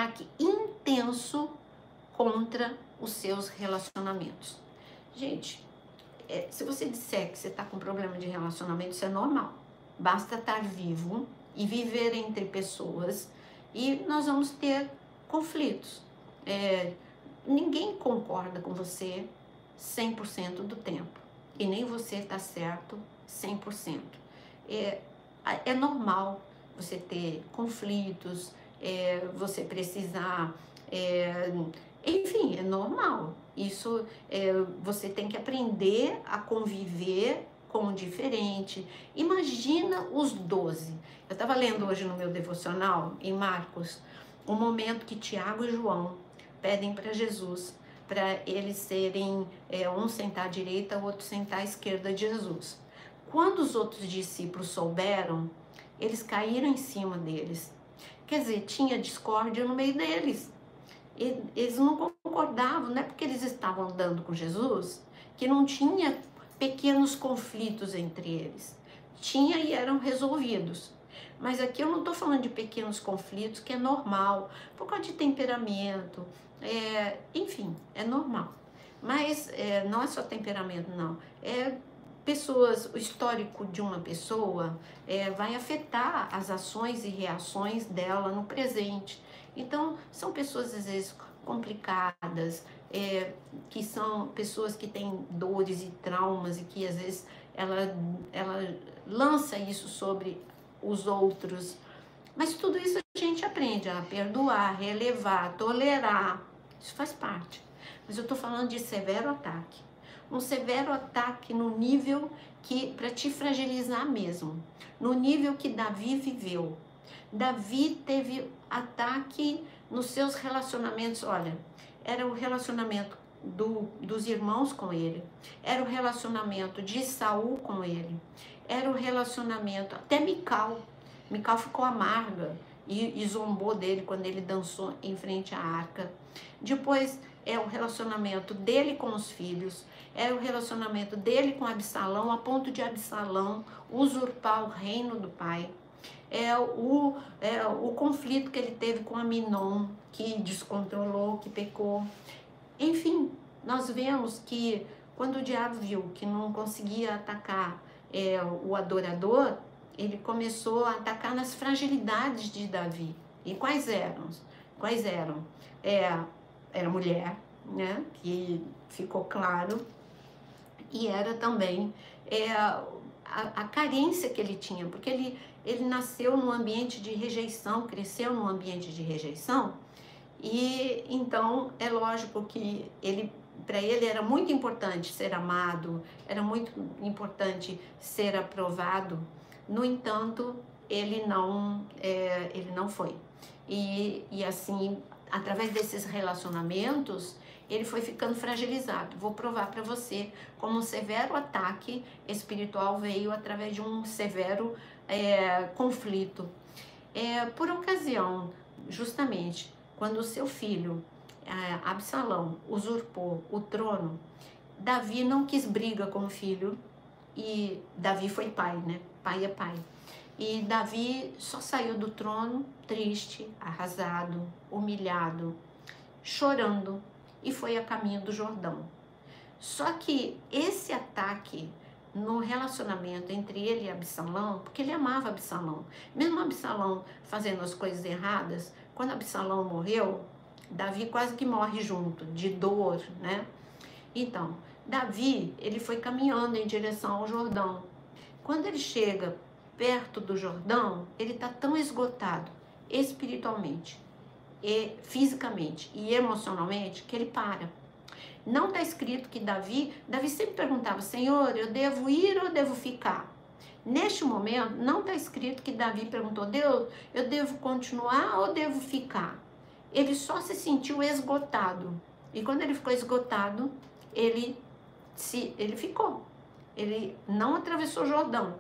ataque intenso contra os seus relacionamentos. Gente, se você disser que você está com problema de relacionamento, isso é normal. Basta estar vivo e viver entre pessoas e nós vamos ter conflitos. Ninguém concorda com você 100% do tempo e nem você está certo 100%. É normal você ter conflitos, você precisar, enfim, é normal. Isso, você tem que aprender a conviver com o diferente. Imagina os 12. Eu estava lendo hoje no meu devocional, em Marcos, o momento que Tiago e João pedem para Jesus, para eles serem, um sentar à direita, o outro sentar à esquerda de Jesus. Quando os outros discípulos souberam, eles caíram em cima deles. Quer dizer, tinha discórdia no meio deles. Eles não concordavam, não é porque eles estavam andando com Jesus, que não tinha pequenos conflitos entre eles. Tinha e eram resolvidos. Mas aqui eu não estou falando de pequenos conflitos, que é normal, por causa de temperamento, enfim, é normal. Mas não é só temperamento, não. O histórico de uma pessoa vai afetar as ações e reações dela no presente. Então, são pessoas às vezes complicadas, que são pessoas que têm dores e traumas e que às vezes ela lança isso sobre os outros. Mas tudo isso a gente aprende a perdoar, relevar, tolerar. Isso faz parte. Mas eu estou falando de severo ataque. Um severo ataque no nível que, para te fragilizar mesmo, no nível que Davi viveu. Davi teve ataque nos seus relacionamentos. Olha, era o relacionamento dos irmãos com ele, era o relacionamento de Saul com ele, era o relacionamento, até Mical ficou amarga e zombou dele quando ele dançou em frente à arca. Depois é o relacionamento dele com os filhos, é o relacionamento dele com Absalão, a ponto de Absalão usurpar o reino do pai. O conflito que ele teve com Aminon, que descontrolou, que pecou. Enfim, nós vemos que quando o diabo viu que não conseguia atacar o adorador, ele começou a atacar nas fragilidades de Davi. E quais eram? Era a mulher, né, que ficou claro, e era também a carência que ele tinha, porque ele nasceu num ambiente de rejeição, cresceu num ambiente de rejeição, e então é lógico que para ele era muito importante ser amado, era muito importante ser aprovado. No entanto, ele não foi. E assim, através desses relacionamentos, ele foi ficando fragilizado. Vou provar para você como um severo ataque espiritual veio através de um severo conflito. Por ocasião, justamente, quando o seu filho, Absalão, usurpou o trono, Davi não quis briga com o filho, e Davi foi pai, né? Pai é pai. E Davi só saiu do trono triste, arrasado, humilhado, chorando, e foi a caminho do Jordão. Só que esse ataque no relacionamento entre ele e Absalão, porque ele amava Absalão, mesmo Absalão fazendo as coisas erradas, quando Absalão morreu, Davi quase que morre junto, de dor, né? Então, Davi, ele foi caminhando em direção ao Jordão. Quando ele chega perto do Jordão, ele está tão esgotado espiritualmente, e fisicamente e emocionalmente, que ele para. Não está escrito que Davi sempre perguntava: Senhor, eu devo ir ou devo ficar? Neste momento, não está escrito que Davi perguntou: Deus, eu devo continuar ou devo ficar? Ele só se sentiu esgotado. E quando ele ficou esgotado, ele ficou. Ele não atravessou o Jordão.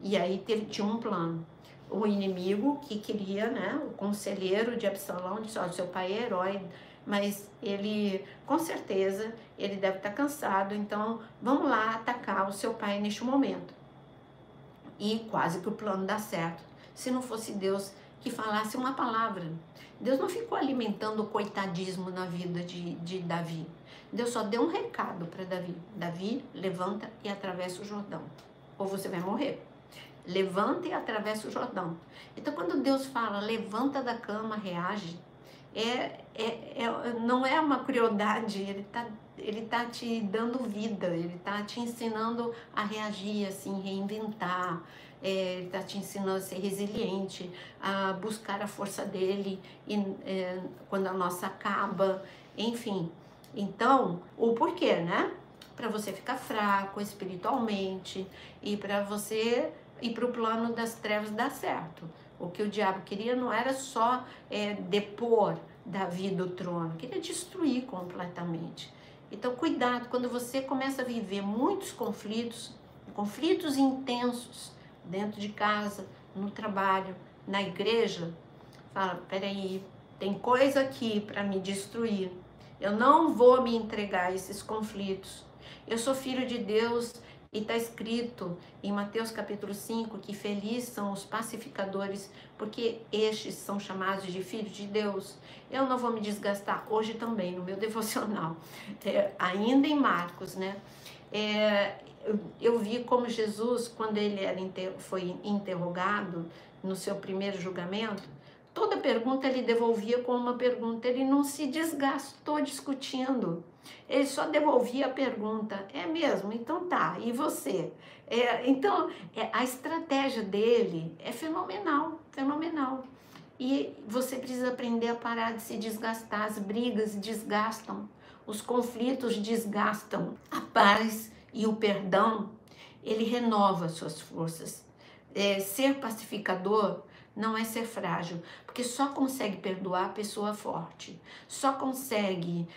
E aí tinha um plano. O inimigo que queria, né, o conselheiro de Absalão, disse: olha, seu pai é herói, mas ele, com certeza, ele deve estar cansado, então vamos lá atacar o seu pai neste momento. E quase que o plano dá certo. Se não fosse Deus que falasse uma palavra. Deus não ficou alimentando o coitadismo na vida de Davi. Deus só deu um recado para Davi. Davi, levanta e atravessa o Jordão, ou você vai morrer. Levanta e atravessa o Jordão. Então, quando Deus fala, levanta da cama, reage, não é uma crueldade, ele tá te dando vida, ele tá te ensinando a reagir, assim, reinventar, ele tá te ensinando a ser resiliente, a buscar a força dele quando a nossa acaba, enfim. Então, o porquê, né? Para você ficar fraco espiritualmente e para você ir para o plano das trevas dar certo. O que o diabo queria não era só depor Davi do trono, queria destruir completamente. Então, cuidado, quando você começa a viver muitos conflitos intensos, dentro de casa, no trabalho, na igreja, fala, peraí, tem coisa aqui para me destruir. Eu não vou me entregar a esses conflitos. Eu sou filho de Deus e está escrito em Mateus capítulo 5 que felizes são os pacificadores, porque estes são chamados de filhos de Deus. Eu não vou me desgastar hoje também no meu devocional, ainda em Marcos, né? Eu vi como Jesus, quando ele foi interrogado no seu primeiro julgamento, toda pergunta ele devolvia com uma pergunta, ele não se desgastou discutindo, ele só devolvia a pergunta, é mesmo? Então tá, e você? Então, a estratégia dele é fenomenal, fenomenal. E você precisa aprender a parar de se desgastar, as brigas desgastam, os conflitos desgastam, a paz e o perdão, ele renova suas forças. Ser pacificador não é ser frágil, porque só consegue perdoar a pessoa forte, só consegue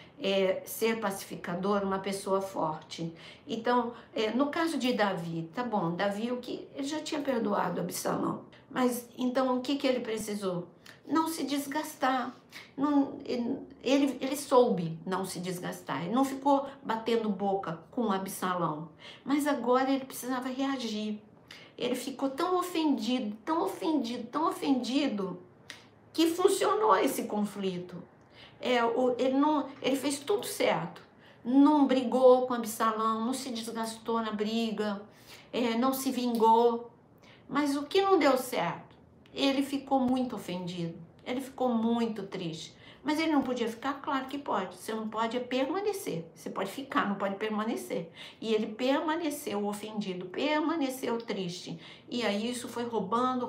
ser pacificador uma pessoa forte. Então, no caso de Davi, tá bom, Davi ele já tinha perdoado Absalão, mas então o que ele precisou? Não se desgastar. Ele soube não se desgastar, ele não ficou batendo boca com Absalão, mas agora ele precisava reagir. Ele ficou tão ofendido, tão ofendido, tão ofendido, que funcionou esse conflito. Ele fez tudo certo. Não brigou com Absalão, não se desgastou na briga, não se vingou. Mas o que não deu certo? Ele ficou muito ofendido, ele ficou muito triste. Mas ele não podia ficar? Claro que pode. Você não pode permanecer. Você pode ficar, não pode permanecer. E ele permaneceu ofendido, permaneceu triste. E aí isso foi roubando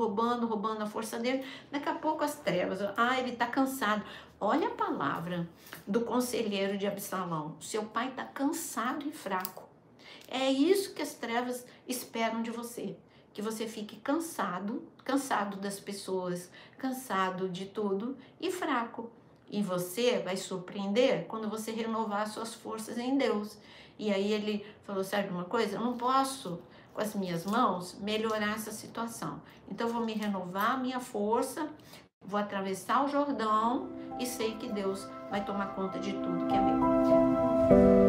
a força dele. Daqui a pouco as trevas. Ele está cansado. Olha a palavra do conselheiro de Absalão. Seu pai está cansado e fraco. É isso que as trevas esperam de você. Que você fique cansado das pessoas, cansado de tudo e fraco. E você vai surpreender quando você renovar suas forças em Deus. E aí ele falou, sabe uma coisa? Eu não posso, com as minhas mãos, melhorar essa situação. Então eu vou me renovar a minha força, vou atravessar o Jordão e sei que Deus vai tomar conta de tudo que é meu.